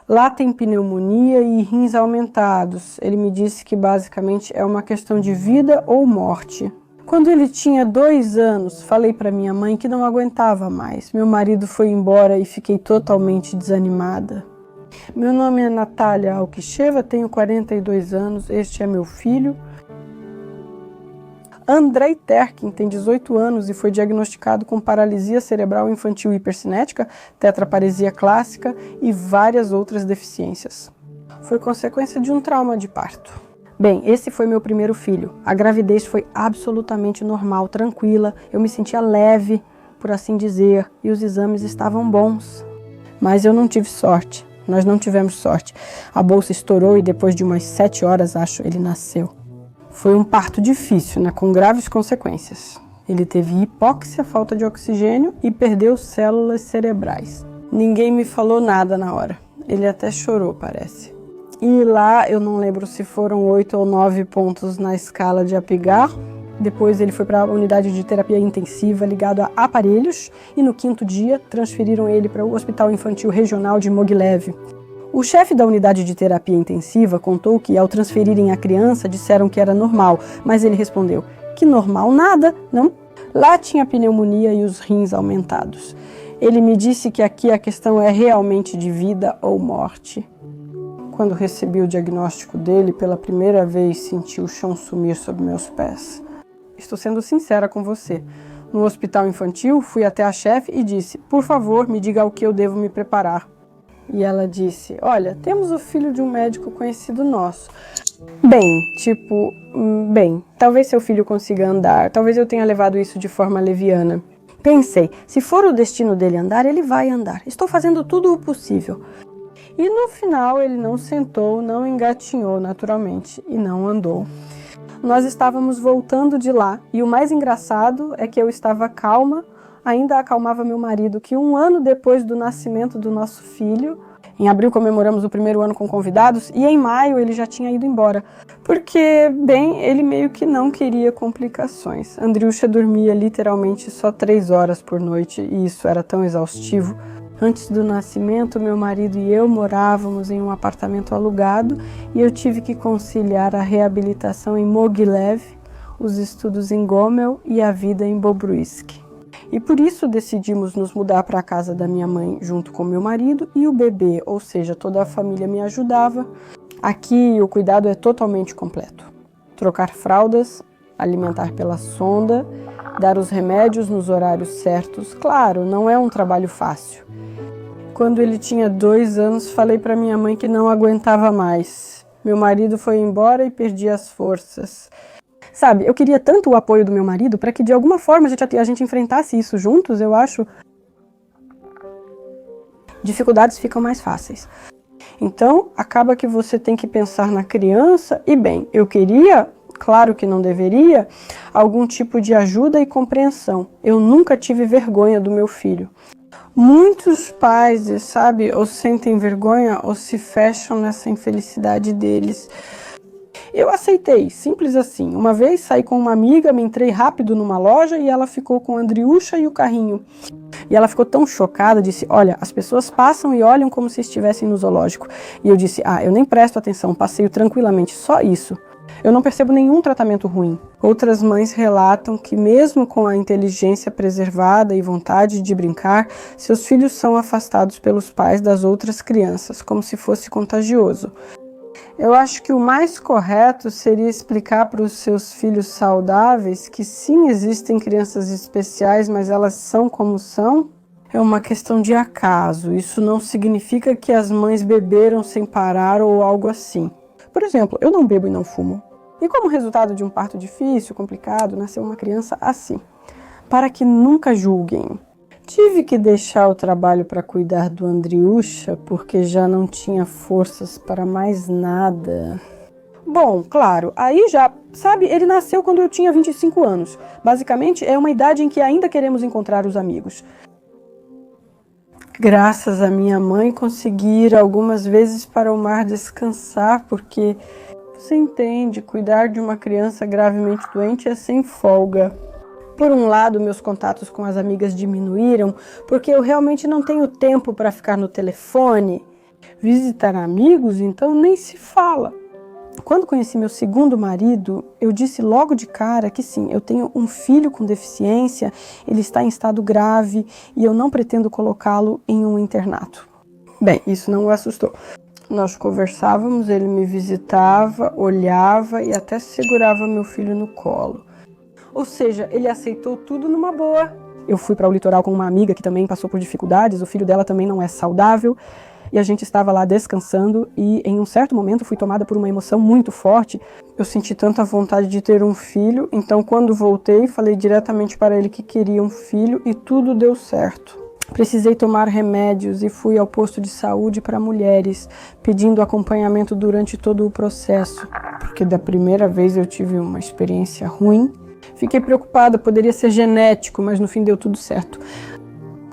Lá tem pneumonia e rins aumentados. Ele me disse que basicamente é uma questão de vida ou morte. Quando ele tinha 2 anos, falei para minha mãe que não aguentava mais. Meu marido foi embora e fiquei totalmente desanimada. Meu nome é Natália Alquicheva, tenho 42 anos, este é meu filho. Andrei Terkin tem 18 anos e foi diagnosticado com paralisia cerebral infantil hipercinética, tetraparesia clássica e várias outras deficiências. Foi consequência de um trauma de parto. Bem, esse foi meu primeiro filho. A gravidez foi absolutamente normal, tranquila, eu me sentia leve, por assim dizer, e os exames estavam bons. Mas eu não tive sorte, nós não tivemos sorte. A bolsa estourou e depois de umas 7 horas, acho, ele nasceu. Foi um parto difícil, né, com graves consequências. Ele teve hipóxia, falta de oxigênio e perdeu células cerebrais. Ninguém me falou nada na hora. Ele até chorou, parece. E lá, eu não lembro se foram 8 ou 9 pontos na escala de Apgar. Depois ele foi para a unidade de terapia intensiva ligado a aparelhos e no 5º dia transferiram ele para o Hospital Infantil Regional de Mogilev. O chefe da unidade de terapia intensiva contou que, ao transferirem a criança, disseram que era normal, mas ele respondeu que normal nada, não? Lá tinha pneumonia e os rins aumentados. Ele me disse que aqui a questão é realmente de vida ou morte. Quando recebi o diagnóstico dele, pela primeira vez senti o chão sumir sob meus pés. Estou sendo sincera com você. No hospital infantil, fui até a chefe e disse, por favor, me diga ao que eu devo me preparar. E ela disse, olha, temos o filho de um médico conhecido nosso. Bem, talvez seu filho consiga andar, talvez eu tenha levado isso de forma leviana. Pensei, se for o destino dele andar, ele vai andar. Estou fazendo tudo o possível. E no final ele não sentou, não engatinhou naturalmente e não andou. Nós estávamos voltando de lá e o mais engraçado é que eu estava calma, ainda acalmava meu marido, que 1 ano depois do nascimento do nosso filho, em abril comemoramos o 1º ano com convidados, e em maio ele já tinha ido embora, porque, bem, ele meio que não queria complicações. Andriusha dormia literalmente só 3 horas por noite, e isso era tão exaustivo. Antes do nascimento, meu marido e eu morávamos em um apartamento alugado, e eu tive que conciliar a reabilitação em Mogilev, os estudos em Gomel e a vida em Bobruisk. E por isso decidimos nos mudar para a casa da minha mãe junto com meu marido e o bebê, ou seja, toda a família me ajudava. Aqui o cuidado é totalmente completo. Trocar fraldas, alimentar pela sonda, dar os remédios nos horários certos. Claro, não é um trabalho fácil. Quando ele tinha 2 anos, falei para minha mãe que não aguentava mais. Meu marido foi embora e perdi as forças. Sabe, eu queria tanto o apoio do meu marido para que de alguma forma a gente enfrentasse isso juntos, eu acho. Dificuldades ficam mais fáceis. Então, acaba que você tem que pensar na criança e, bem, eu queria, claro que não deveria, algum tipo de ajuda e compreensão. Eu nunca tive vergonha do meu filho. Muitos pais, sabe, ou sentem vergonha ou se fecham nessa infelicidade deles. Eu aceitei, simples assim. Uma vez saí com uma amiga, me entrei rápido numa loja e ela ficou com a Andriusha e o carrinho. E ela ficou tão chocada, disse, olha, as pessoas passam e olham como se estivessem no zoológico. E eu disse, eu nem presto atenção, passeio tranquilamente, só isso. Eu não percebo nenhum tratamento ruim. Outras mães relatam que mesmo com a inteligência preservada e vontade de brincar, seus filhos são afastados pelos pais das outras crianças, como se fosse contagioso. Eu acho que o mais correto seria explicar para os seus filhos saudáveis que sim, existem crianças especiais, mas elas são como são. É uma questão de acaso. Isso não significa que as mães beberam sem parar ou algo assim. Por exemplo, eu não bebo e não fumo. E como resultado de um parto difícil, complicado, nasceu uma criança assim. Para que nunca julguem. Tive que deixar o trabalho para cuidar do Andriusha porque já não tinha forças para mais nada. Bom, claro, aí já, sabe, ele nasceu quando eu tinha 25 anos. Basicamente, é uma idade em que ainda queremos encontrar os amigos. Graças à minha mãe, consegui ir algumas vezes para o mar descansar, porque, você entende, cuidar de uma criança gravemente doente é sem folga. Por um lado, meus contatos com as amigas diminuíram, porque eu realmente não tenho tempo para ficar no telefone. Visitar amigos, então, nem se fala. Quando conheci meu segundo marido, eu disse logo de cara que sim, eu tenho um filho com deficiência, ele está em estado grave e eu não pretendo colocá-lo em um internato. Bem, isso não o assustou. Nós conversávamos, ele me visitava, olhava e até segurava meu filho no colo. Ou seja, ele aceitou tudo numa boa. Eu fui para o litoral com uma amiga que também passou por dificuldades, o filho dela também não é saudável. E a gente estava lá descansando e em um certo momento fui tomada por uma emoção muito forte. Eu senti tanta vontade de ter um filho, então quando voltei falei diretamente para ele que queria um filho e tudo deu certo. Precisei tomar remédios e fui ao posto de saúde para mulheres, pedindo acompanhamento durante todo o processo, porque da primeira vez eu tive uma experiência ruim. Fiquei preocupada, poderia ser genético, mas no fim deu tudo certo.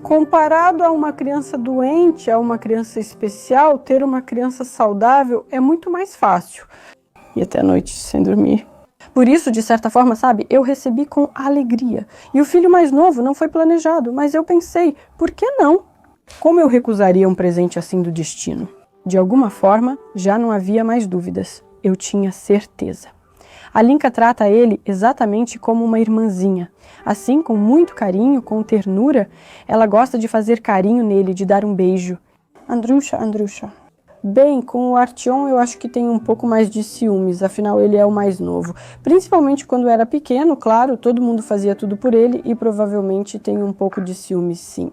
Comparado a uma criança doente, a uma criança especial, ter uma criança saudável é muito mais fácil. E até a noite sem dormir. Por isso, de certa forma, sabe, eu recebi com alegria. E o filho mais novo não foi planejado, mas eu pensei, por que não? Como eu recusaria um presente assim do destino? De alguma forma, já não havia mais dúvidas. Eu tinha certeza. A Linka trata ele exatamente como uma irmãzinha. Assim, com muito carinho, com ternura, ela gosta de fazer carinho nele, de dar um beijo. Andrusha, Andrusha. Bem, com o Artyom eu acho que tem um pouco mais de ciúmes, afinal ele é o mais novo. Principalmente quando era pequeno, claro, todo mundo fazia tudo por ele e provavelmente tem um pouco de ciúmes, sim.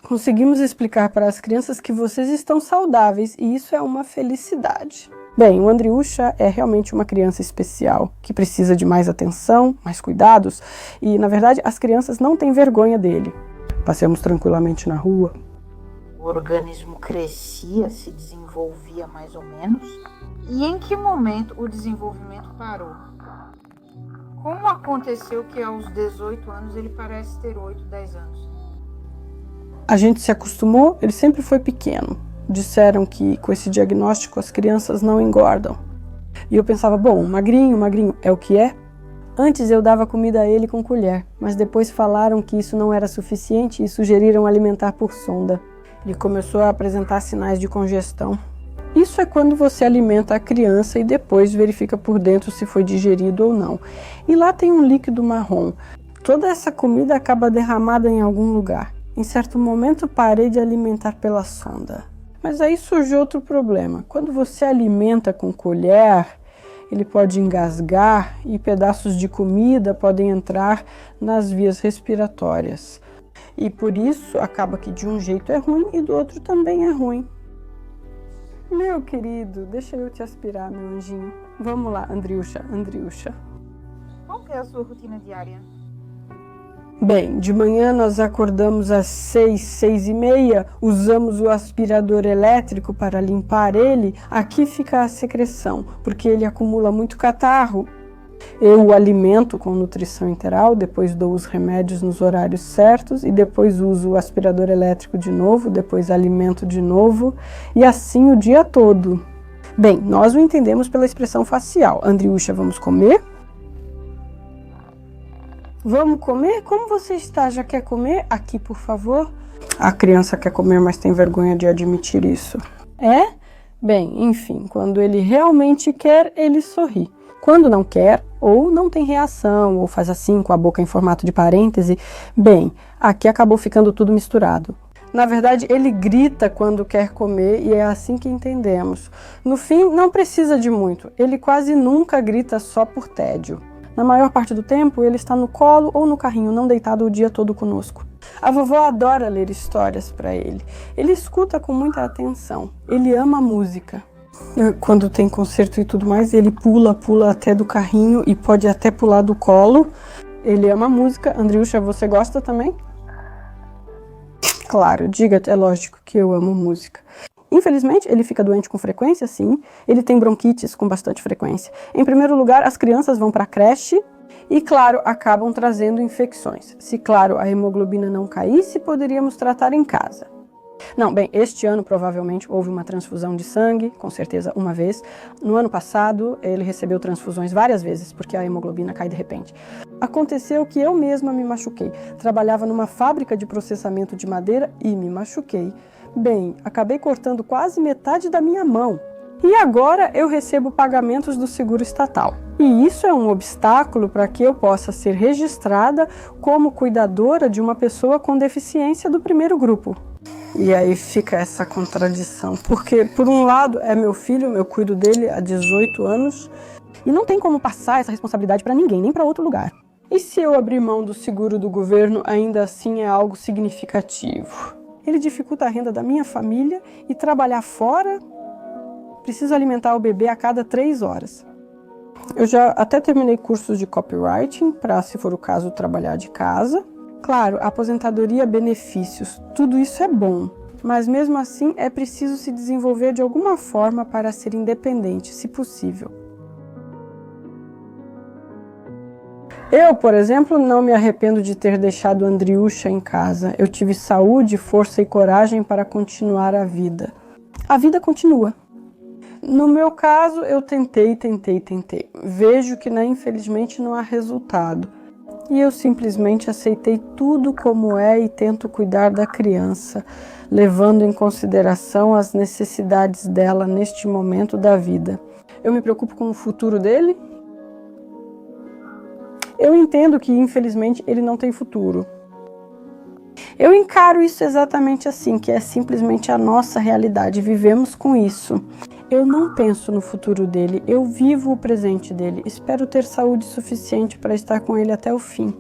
Conseguimos explicar para as crianças que vocês estão saudáveis e isso é uma felicidade. Bem, o Andriusha é realmente uma criança especial, que precisa de mais atenção, mais cuidados, e, na verdade, as crianças não têm vergonha dele. Passeamos tranquilamente na rua. O organismo crescia, se desenvolvia mais ou menos. E em que momento o desenvolvimento parou? Como aconteceu que aos 18 anos ele parece ter 8, 10 anos? A gente se acostumou, ele sempre foi pequeno. Disseram que com esse diagnóstico as crianças não engordam. E eu pensava, bom, magrinho, magrinho, é o que é? Antes eu dava comida a ele com colher, mas depois falaram que isso não era suficiente e sugeriram alimentar por sonda. Ele começou a apresentar sinais de congestão. Isso é quando você alimenta a criança e depois verifica por dentro se foi digerido ou não. E lá tem um líquido marrom. Toda essa comida acaba derramada em algum lugar. Em certo momento parei de alimentar pela sonda. Mas aí surgiu outro problema. Quando você alimenta com colher, ele pode engasgar e pedaços de comida podem entrar nas vias respiratórias. E por isso acaba que de um jeito é ruim e do outro também é ruim. Meu querido, deixa eu te aspirar, meu anjinho. Vamos lá, Andriusha, Andriusha. Qual é a sua rotina diária? Bem, de manhã nós acordamos às 6, 6h30, usamos o aspirador elétrico para limpar ele. Aqui fica a secreção, porque ele acumula muito catarro. Eu o alimento com nutrição integral, depois dou os remédios nos horários certos e depois uso o aspirador elétrico de novo, depois alimento de novo e assim o dia todo. Bem, nós o entendemos pela expressão facial. Andriusha, vamos comer? Vamos comer? Como você está? Já quer comer? Aqui, por favor. A criança quer comer, mas tem vergonha de admitir isso. É? Bem, enfim, quando ele realmente quer, ele sorri. Quando não quer, ou não tem reação, ou faz assim com a boca em formato de parêntese, bem, aqui acabou ficando tudo misturado. Na verdade, ele grita quando quer comer e é assim que entendemos. No fim, não precisa de muito. Ele quase nunca grita só por tédio. Na maior parte do tempo, ele está no colo ou no carrinho, não deitado o dia todo conosco. A vovó adora ler histórias para ele. Ele escuta com muita atenção. Ele ama a música. Quando tem concerto e tudo mais, ele pula até do carrinho e pode até pular do colo. Ele ama a música. Andriusha, você gosta também? Claro, diga, é lógico que eu amo música. Infelizmente, ele fica doente com frequência, sim. Ele tem bronquites com bastante frequência. Em primeiro lugar, as crianças vão para a creche e, claro, acabam trazendo infecções. Se, claro, a hemoglobina não caísse, poderíamos tratar em casa. Não, bem, este ano provavelmente houve uma transfusão de sangue, com certeza uma vez. No ano passado, ele recebeu transfusões várias vezes, porque a hemoglobina cai de repente. Aconteceu que eu mesma me machuquei. Trabalhava numa fábrica de processamento de madeira e me machuquei. Bem, acabei cortando quase metade da minha mão. E agora eu recebo pagamentos do seguro estatal. E isso é um obstáculo para que eu possa ser registrada como cuidadora de uma pessoa com deficiência do primeiro grupo. E aí fica essa contradição, porque por um lado é meu filho, eu cuido dele há 18 anos e não tem como passar essa responsabilidade para ninguém, nem para outro lugar. E se eu abrir mão do seguro do governo, ainda assim é algo significativo. Ele dificulta a renda da minha família e trabalhar fora, preciso alimentar o bebê a cada 3 horas. Eu já até terminei cursos de copywriting para, se for o caso, trabalhar de casa. Claro, aposentadoria, benefícios, tudo isso é bom, mas mesmo assim é preciso se desenvolver de alguma forma para ser independente, se possível. Eu, por exemplo, não me arrependo de ter deixado Andriusha em casa. Eu tive saúde, força e coragem para continuar a vida. A vida continua. No meu caso, eu tentei. Vejo que, infelizmente, não há resultado. E eu simplesmente aceitei tudo como é e tento cuidar da criança, levando em consideração as necessidades dela neste momento da vida. Eu me preocupo com o futuro dele? Eu entendo que, infelizmente, ele não tem futuro. Eu encaro isso exatamente assim, que é simplesmente a nossa realidade, vivemos com isso. Eu não penso no futuro dele, eu vivo o presente dele. Espero ter saúde suficiente para estar com ele até o fim.